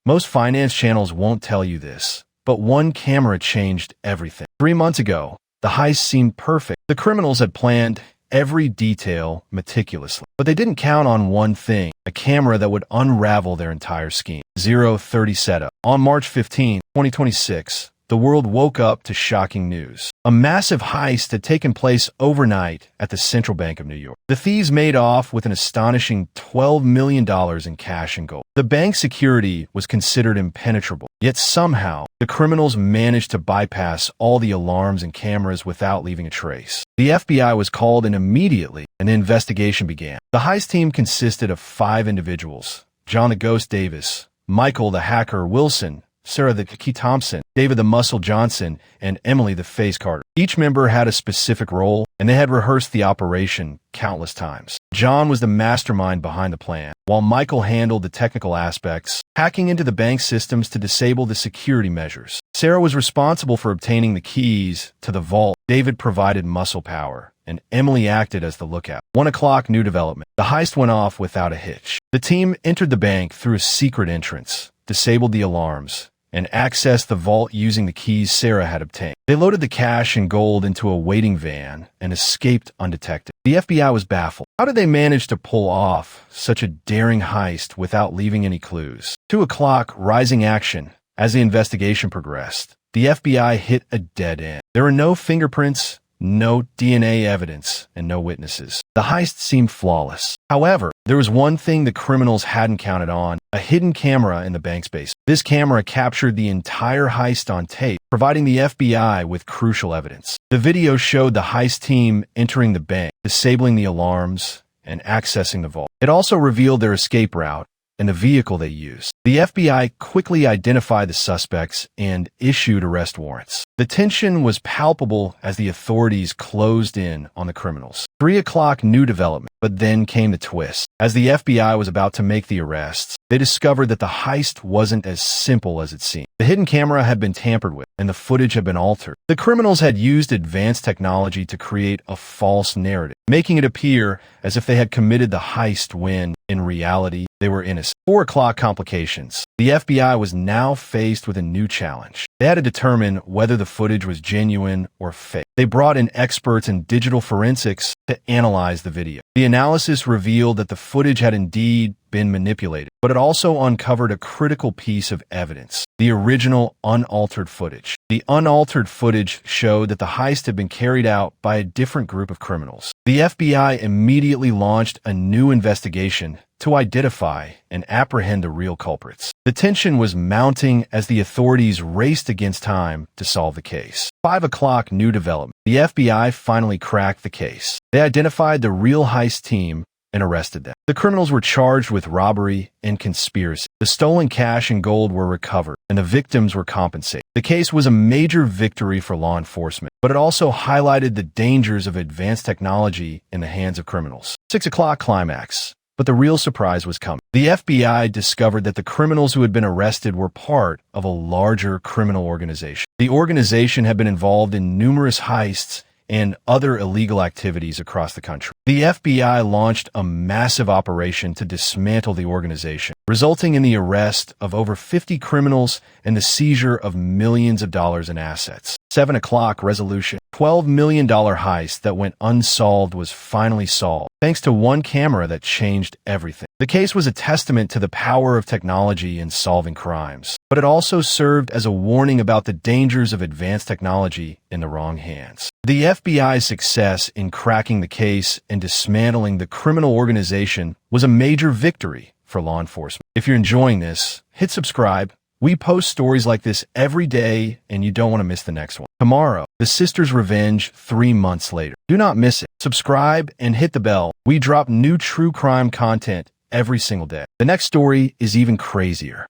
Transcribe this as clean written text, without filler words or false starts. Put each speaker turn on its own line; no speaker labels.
Most finance channels won't tell you this, but one camera changed everything. 3 months ago, the heist seemed perfect. The criminals had planned every detail meticulously, but they didn't count on one thing: a camera that would unravel their entire scheme. 030 setup. On March 15, 2026, the world woke up to shocking news. A massive heist had taken place overnight at the Central Bank of New York. The thieves made off with an astonishing $12 million in cash and gold. The bank's security was considered impenetrable, yet somehow the criminals managed to bypass all the alarms and cameras without leaving a trace. The FBI was called in immediately, and the investigation began. The heist team consisted of 5 individuals: John the Ghost Davis, Michael the Hacker Wilson, Sarah the Key Thompson, David the Muscle Johnson, and Emily the Face Carter. Each member had a specific role, and they had rehearsed the operation countless times. John was the mastermind behind the plan, while Michael handled the technical aspects, hacking into the bank systems to disable the security measures. Sarah was responsible for obtaining the keys to the vault. David provided muscle power, and Emily acted as the lookout. 1 o'clock, new development. The heist went off without a hitch. The team entered the bank through a secret entrance, disabled the alarms, and accessed the vault using the keys Sarah had obtained. They loaded the cash and gold into a waiting van and escaped undetected. The FBI was baffled. How did they manage to pull off such a daring heist without leaving any clues? 2 o'clock, rising action. As the investigation progressed, the FBI hit a dead end. There were no fingerprints, no DNA evidence, and no witnesses. The heist seemed flawless. However, there was one thing the criminals hadn't counted on: a hidden camera in the bank's basement. This camera captured the entire heist on tape, providing the FBI with crucial evidence. The video showed the heist team entering the bank, disabling the alarms, and accessing the vault. It also revealed their escape route and the vehicle they used. The FBI quickly identified the suspects and issued arrest warrants. The tension was palpable as the authorities closed in on the criminals. 3 o'clock, new development. But then came the twist. As the FBI was about to make the arrests, they discovered that the heist wasn't as simple as it seemed. The hidden camera had been tampered with, and the footage had been altered. The criminals had used advanced technology to create a false narrative, making it appear as if they had committed the heist when, in reality, they were innocent. 4 o'clock, complications. The FBI was now faced with a new challenge. They had to determine whether the footage was genuine or fake. They brought in experts in digital forensics to analyze the video. The analysis revealed that the footage had indeed been manipulated, but it also uncovered a critical piece of evidence: the original unaltered footage. The unaltered footage showed that the heist had been carried out by a different group of criminals. The FBI immediately launched a new investigation to identify and apprehend the real culprits. The tension was mounting as the authorities raced against time to solve the case. 5 o'clock, new development. The FBI finally cracked the case. They identified the real heist team and arrested them. The criminals were charged with robbery and conspiracy. The stolen cash and gold were recovered, and the victims were compensated. The case was a major victory for law enforcement, but it also highlighted the dangers of advanced technology in the hands of criminals. 6 o'clock, climax. But the real surprise was coming. The FBI discovered that the criminals who had been arrested were part of a larger criminal organization. The organization had been involved in numerous heists and other illegal activities across the country. The FBI launched a massive operation to dismantle the organization, resulting in the arrest of over 50 criminals and the seizure of millions of dollars in assets. 7 o'clock, resolution. $12 million heist that went unsolved was finally solved, thanks to one camera that changed everything. The case was a testament to the power of technology in solving crimes, but it also served as a warning about the dangers of advanced technology in the wrong hands. The FBI's success in cracking the case and dismantling the criminal organization was a major victory for law enforcement. If you're enjoying this, hit subscribe. We post stories like this every day, and you don't want to miss the next one. Tomorrow, the Sisters' Revenge 3 months later. Do not miss it. Subscribe and hit the bell. We drop new true crime content every single day. The next story is even crazier.